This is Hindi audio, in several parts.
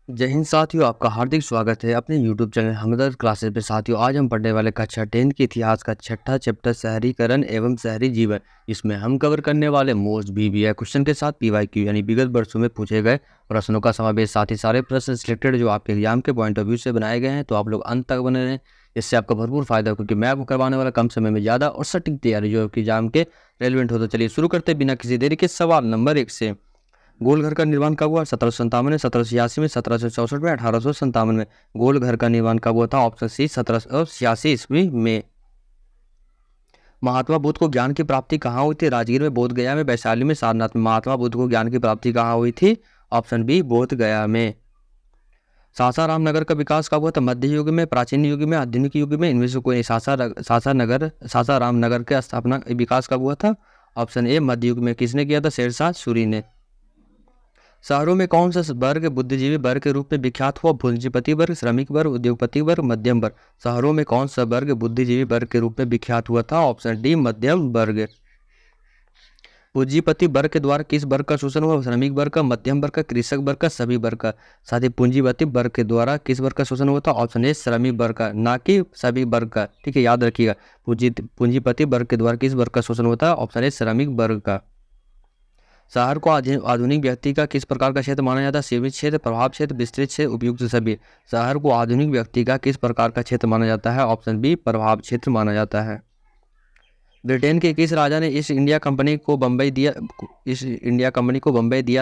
जय हिंद साथियों, आपका हार्दिक स्वागत है अपने YouTube चैनल हमदर्द क्लासेस पे। साथियों, आज हम पढ़ने वाले कक्षा 10 के इतिहास का छठा चैप्टर शहरीकरण एवं शहरी जीवन। इसमें हम कवर करने वाले मोस्ट BVI क्वेश्चन के साथ PYQ यानी विगत वर्षों में पूछे गए प्रश्नों का समावेश। साथ ही सारे प्रश्न सिलेक्टेड जो आपके एग्जाम के पॉइंट ऑफ व्यू से बनाए गए हैं, तो आप लोग अंत तक बने रहें, इससे आपका भरपूर फायदा हो, क्योंकि मैं आपको करवाने वाला कम समय में ज़्यादा और सटीक तैयारी जो आपके एग्जाम के रेलिवेंट हो। तो चलिए शुरू करते बिना किसी देरी के सवाल नंबर 1 से। गोल घर का निर्माण कब हुआ? 1757 में, 1786 में, 1764 में, 1857 में। गोल घर का निर्माण कब हुआ था? ऑप्शन सी 1786 ईस्वी में। महात्मा बुद्ध को ज्ञान की प्राप्ति कहाँ हुई थी? राजगीर में, बोध गया में, वैशाली में, सारनाथ में। महात्मा बुद्ध को ज्ञान की प्राप्ति कहाँ हुई थी? ऑप्शन बी बोध गया में। सासाराम नगर का विकास कब हुआ था? मध्य युग में, प्राचीन युग में, आधुनिक युग में। इनमें से कोई सासाराम नगर का स्थापना विकास कब हुआ था? ऑप्शन ए मध्य युग में। किसने किया था? शेरशाह सूरी ने। शहरों में कौन सा वर्ग बुद्धिजीवी वर्ग के रूप में विख्यात हुआ? पूंजीपति वर्ग, श्रमिक वर्ग, उद्योगपति वर्ग, मध्यम वर्ग। शहरों में कौन सा वर्ग बुद्धिजीवी वर्ग के रूप में विख्यात हुआ था? ऑप्शन डी मध्यम वर्ग। पूंजीपति वर्ग के द्वारा किस वर्ग का शोषण हुआ? श्रमिक वर्ग का, मध्यम वर्ग का, कृषक वर्ग का, सभी वर्ग का। साथ ही पूंजीपति वर्ग के द्वारा किस वर्ग का शोषण हुआ था? ऑप्शन ए श्रमिक वर्ग का, ना कि सभी वर्ग का। ठीक है, याद रखिएगा, पूंजीपति वर्ग के द्वारा किस वर्ग का शोषण हुआ था? ऑप्शन ए श्रमिक वर्ग का। शहर को आधुनिक व्यक्ति का किस प्रकार का क्षेत्र माना जाता है? सीमित क्षेत्र, प्रभाव क्षेत्र, विस्तृत क्षेत्र, उपयुक्त सभी। शहर को आधुनिक व्यक्ति का किस प्रकार का क्षेत्र माना जाता है? ऑप्शन बी प्रभाव क्षेत्र माना जाता है। ब्रिटेन के किस राजा ने ईस्ट इंडिया कंपनी को बम्बई दिया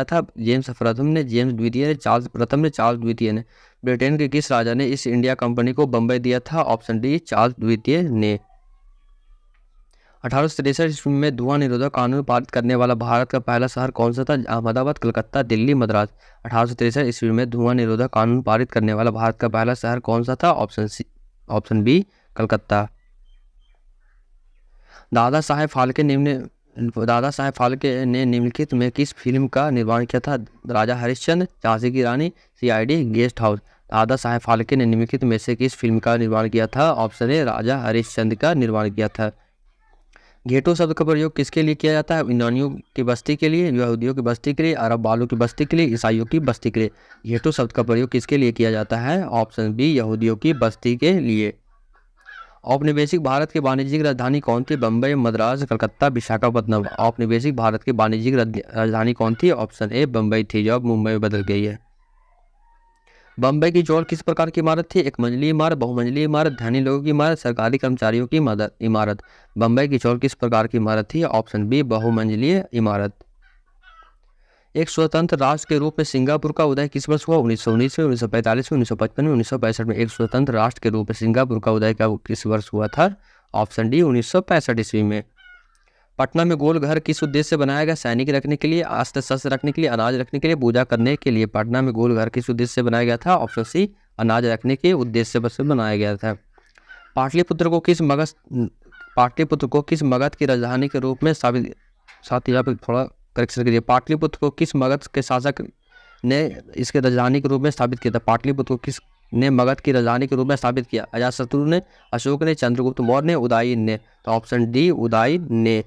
था? जेम्स प्रथम ने, जेम्स द्वितीय ने, चार्ल्स प्रथम ने, चार्ल्स द्वितीय ने। ब्रिटेन के किस राजा ने ईस्ट इंडिया कंपनी को बम्बई दिया था? ऑप्शन डी चार्ल्स द्वितीय ने। 1863 ईस्वी में धुआं निरोधक कानून पारित करने वाला भारत का पहला शहर कौन सा था? अहमदाबाद, कलकत्ता, दिल्ली, मद्रास। 1863 ईस्वी में धुआं निरोधक कानून पारित करने वाला भारत का पहला शहर कौन सा था? Option B Calcutta. Dadasaheb Phalke ने निम्नलिखित में किस फिल्म का निर्माण किया था? राजा हरिश्चंद्र, झांसी की रानी, CID, guest house. Dada Saheb Phalke ने निम्नलिखित में से किस फिल्म का निर्माण किया था? ऑप्शन ए राजा हरिश्चंद्र का निर्माण किया था। घेटो शब्द का प्रयोग किसके लिए किया जाता है? यूनानियों की बस्ती के लिए, यहूदियों की बस्ती के लिए, अरब वालों की बस्ती के लिए, ईसाइयों की बस्ती के लिए। घेटो शब्द का प्रयोग किसके लिए किया जाता है? ऑप्शन बी यहूदियों की बस्ती के लिए। औपनिवेशिक भारत की वाणिज्यिक राजधानी कौन थी? बम्बई, मद्रास, कलकत्ता, विशाखापत्तनम। औपनिवेशिक भारत की वाणिज्यिक राजधानी कौन थी? ऑप्शन ए बम्बई थी, जो अब मुंबई में बदल गई है। बम्बई की चौल किस प्रकार की इमारत थी? एक मंजिली इमारत, बहुमंजिली इमारत, धनी लोगों की इमारत, सरकारी कर्मचारियों की इमारत। बम्बई की चौल किस प्रकार की इमारत थी? ऑप्शन बी बहुमंजिलीय इमारत। एक स्वतंत्र राष्ट्र के रूप में सिंगापुर का उदय किस वर्ष हुआ? 1919 में, 1945 में, 1955 में, 1965 में। एक स्वतंत्र राष्ट्र के रूप में सिंगापुर का उदय किस वर्ष हुआ था? ऑप्शन डी 1965 ईस्वी में। पटना में गोल घर किस उद्देश्य से बनाया गया? सैनिक रखने के लिए, अस्त्र शस्त्र रखने के लिए, अनाज रखने के लिए, पूजा करने के लिए। पटना में गोल घर किस उद्देश्य से बनाया गया था? ऑप्शन सी अनाज रखने के उद्देश्य से बनाया गया था। पाटलिपुत्र को किस मगध की राजधानी के रूप में स्थापित, साथ ही यहाँ पे थोड़ा करेक्शन करिए, पाटलिपुत्र को किस मगध के शासक ने इसके राजधानी के रूप में स्थापित किया था? पाटलिपुत्र को किस ने मगध की राजधानी के रूप में स्थापित किया? अजातशत्रु ने, अशोक ने, चंद्रगुप्त मौर्य ने, उदयन ने। तो ऑप्शन डी उदयन ने।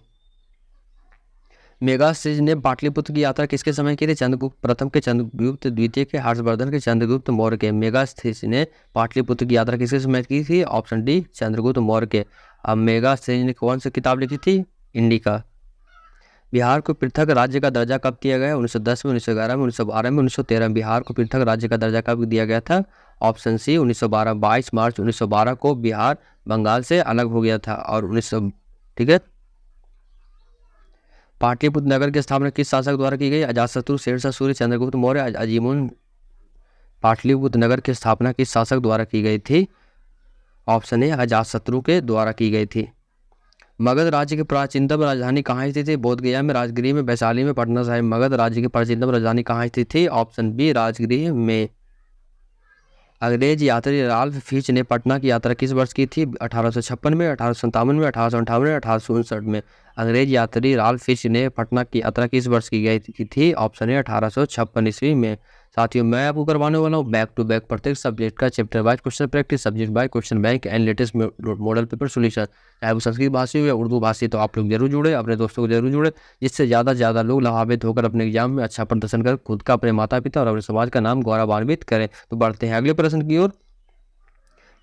मेगास्थनीज ने पाटलिपुत्र की यात्रा किसके समय की थी? चंद्रगुप्त प्रथम के, चंद्रगुप्त द्वितीय के, हर्षवर्धन के, चंद्रगुप्त मौर्य के। मेगास्थनीज ने पाटलिपुत्र की यात्रा किसके समय की थी? ऑप्शन डी चंद्रगुप्त मौर्य के। अब मेगास्थनीज ने कौन सी किताब लिखी थी? इंडिका। बिहार को पृथक राज्य का दर्जा कब दिया गया? 1910 में, 1911 में, 1912 में, 1913 में। बिहार को पृथक राज्य का दर्जा कब दिया गया था? Option C 1912। 22 मार्च 1912 को बिहार बंगाल से अलग हो गया था। और 1900, ठीक है। पाटलिपुत्र नगर की स्थापना किस शासक द्वारा की गई? अजातशत्रु, शेरशाह सूरी, चंद्रगुप्त मौर्य, अजीमुन। पाटलिपुत्र नगर की स्थापना किस शासक द्वारा की गई थी? ऑप्शन ए अजातशत्रु के द्वारा की गई थी। मगध राज्य की प्राचीनतम राजधानी कहाँ स्थित थी? बोध गया में, राजगृह में, वैशाली में, पटना साहिब। मगध राज्य की प्राचीनतम राजधानी कहाँ स्थित थी? ऑप्शन बी राजगृह में। अंग्रेज यात्री राल्फ फिच ने पटना की यात्रा किस वर्ष की थी? 1856 में, 1857 में, 1858 में, 1859 में। अंग्रेज यात्री राल्फ फिच ने पटना की यात्रा किस वर्ष की गई थी? ऑप्शन है 1856 ईस्वी में। साथियों मैं आपको करवाने वाला हूँ बैक टू बैक प्रत्येक सब्जेक्ट का chapter wise question practice, subject wise question bank and latest model paper solution. चाहे वो संस्कृत भाषी हो या उर्दू भाषी, तो आप लोग जरूर जुड़े, अपने दोस्तों को जरूर जुड़े, जिससे ज़्यादा से ज़्यादा लोग लाभान्वित होकर अपने एग्जाम में अच्छा प्रदर्शन कर खुद का, अपने माता पिता और अपने समाज का नाम गौरवान्वित करें। तो बढ़ते हैं अगले प्रश्न की ओर।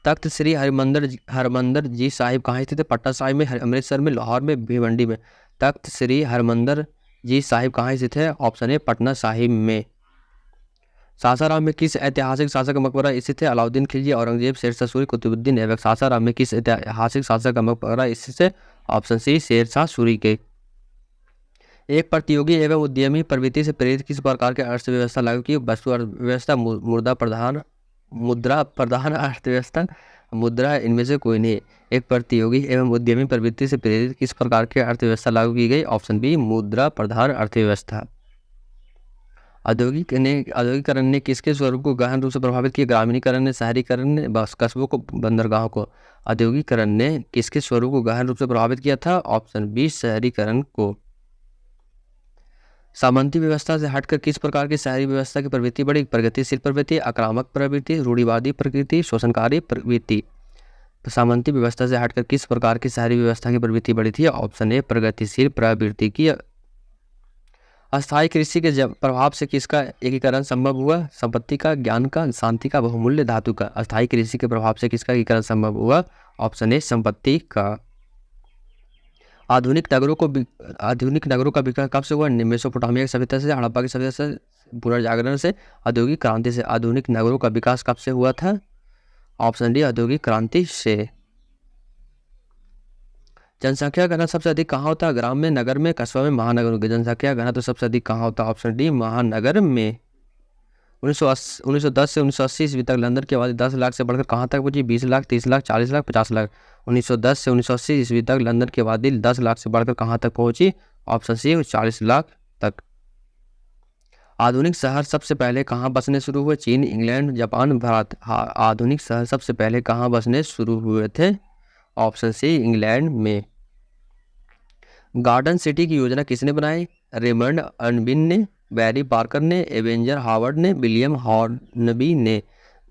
तख्त श्री हरमंदर जी साहिब कहाँ स्थित है? पटना साहिब में, अमृतसर में, लाहौर में, भिवंडी में। तख्त श्री हरमंदर जी साहिब कहाँ स्थित है? ऑप्शन ए पटना साहिब में। सासाराम में किस ऐतिहासिक शासक का मकबरा स्थित है? अलाउद्दीन खिलजी, औरंगजेब, शेरशाह सूरी, कुतुबुद्दीन ऐबक। सासाराम में किस ऐतिहासिक शासक का मकबरा स्थित है? ऑप्शन सी शेरशाह सूरी के। एक प्रतियोगी एवं उद्यमी प्रवृत्ति से प्रेरित किस प्रकार की अर्थव्यवस्था लागू की? वस्तु अर्थव्यवस्था, मुद्रा प्रधान अर्थव्यवस्था, मुद्रा, इनमें से कोई नहीं। एक प्रतियोगी एवं उद्यमी प्रवृत्ति से प्रेरित किस प्रकार की अर्थव्यवस्था लागू की गई? ऑप्शन बी मुद्रा प्रधान अर्थव्यवस्था। औद्योगिकरण ने किसके स्वरूप को गहन रूप से प्रभावित किया? ग्रामीणीकरण ने, शहरीकरण ने, बस कस्बों को, बंदरगाहों को। औद्योगिकरण ने किसके स्वरूप को गहन रूप से प्रभावित किया था? ऑप्शन बी शहरीकरण को। सामंती व्यवस्था से हटकर किस प्रकार की शहरी व्यवस्था की प्रवृत्ति बढ़ी? प्रगतिशील प्रवृत्ति, आक्रामक प्रवृत्ति, रूढ़िवादी प्रकृति, शोषणकारी प्रवृत्ति। सामंती व्यवस्था से हटकर किस प्रकार की शहरी व्यवस्था की प्रवृत्ति बढ़ी थी? ऑप्शन ए प्रगतिशील प्रवृत्ति की। अस्थायी कृषि के प्रभाव से किसका एकीकरण संभव हुआ? संपत्ति का, ज्ञान का, शांति का, बहुमूल्य धातु का। अस्थायी कृषि के प्रभाव से किसका एकीकरण संभव हुआ? ऑप्शन ए संपत्ति का। आधुनिक नगरों का विकास कब से हुआ? मेसोपोटामिया की सभ्यता से, हड़प्पा की सभ्यता से, पुनर्जागरण से, औद्योगिक क्रांति से। आधुनिक नगरों का विकास कब से हुआ था? ऑप्शन डी औद्योगिक क्रांति से। जनसंख्या घनत्व सबसे अधिक कहाँ होता है? ग्राम में, नगर में, कस्बा में, महानगर में। जनसंख्या घनत्व तो सबसे अधिक कहाँ होता है? ऑप्शन डी महानगर में। 1910 से 1980 ईस्वी तक लंदन की आबादी 10 लाख से बढ़कर कहाँ तक पहुंची? 20 लाख, 30 लाख, 40 लाख, 50 लाख। 1910 से 1980 ईस्वी तक लंदन की आबादी 10 लाख से बढ़कर कहाँ तक पहुंची? ऑप्शन सी 40 लाख तक। आधुनिक शहर सबसे पहले कहाँ बसने शुरू हुए? चीन, इंग्लैंड, जापान, भारत। आधुनिक शहर सबसे पहले कहाँ बसने शुरू हुए थे? ऑप्शन सी इंग्लैंड में। गार्डन सिटी की योजना किसने बनाई? रेमंड अर्नबिन ने, बैरी पार्कर ने, एवेंजर हावर्ड ने, विलियम हॉर्नबी ने।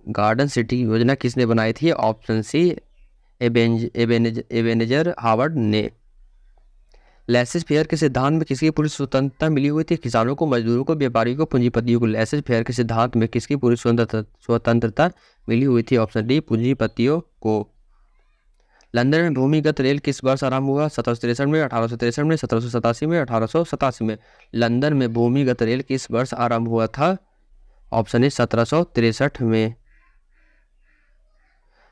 गार्डन सिटी की योजना किसने बनाई थी? ऑप्शन सी एवेंजर हावर्ड ने। लेसेस फेयर के सिद्धांत में किसकी पूरी स्वतंत्रता मिली हुई थी? किसानों को, मजदूरों को, व्यापारियों को, पूंजीपतियों को। लेसेस फेयर के सिद्धांत में किसकी पूरी स्वतंत्रता मिली हुई थी? ऑप्शन डी पूंजीपतियों को। लंदन में भूमिगत रेल किस वर्ष आरंभ हुआ? 1763 में, 1863 में, 1787 में, 1887 में। लंदन में भूमिगत रेल किस वर्ष आरंभ हुआ था? ऑप्शन ए 1763 में।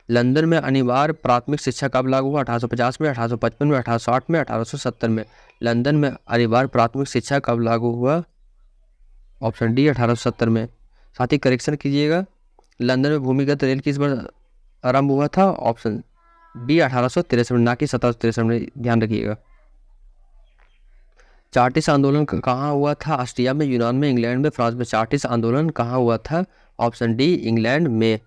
लंदन में अनिवार्य प्राथमिक शिक्षा कब लागू हुआ? 1850 में, 1855 में, 1860 में, 1870 में। लंदन में अनिवार्य प्राथमिक शिक्षा कब लागू हुआ? ऑप्शन डी 1870 में। साथ ही करेक्शन कीजिएगा, लंदन में भूमिगत रेल किस वर्ष आरंभ हुआ था? ऑप्शन बी 1863 में, ना कि 1763 में, ध्यान रखिएगा। चार्टिस्ट आंदोलन कहाँ हुआ था? ऑस्ट्रिया में, यूनान में, इंग्लैंड में, फ्रांस में। चार्टिस्ट आंदोलन कहाँ हुआ था? ऑप्शन डी इंग्लैंड में।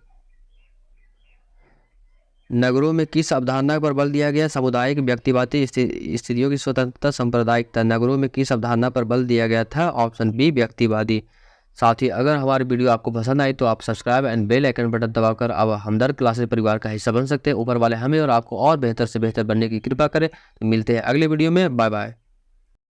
नगरों में किस अवधारणा पर बल दिया गया? सामुदायिक, व्यक्तिवादी, स्त्रियों की स्वतंत्रता, सांप्रदायिकता। नगरों में किस अवधारणा पर बल दिया गया था? ऑप्शन बी व्यक्तिवादी। साथ ही अगर हमारी वीडियो आपको पसंद आई तो आप subscribe and bell icon button दबाकर अब हमदर्द क्लासेस परिवार का हिस्सा बन सकते हैं। ऊपर वाले हमें और आपको और बेहतर से बेहतर बनने की कृपा करें। तो मिलते हैं अगले वीडियो में। Bye bye.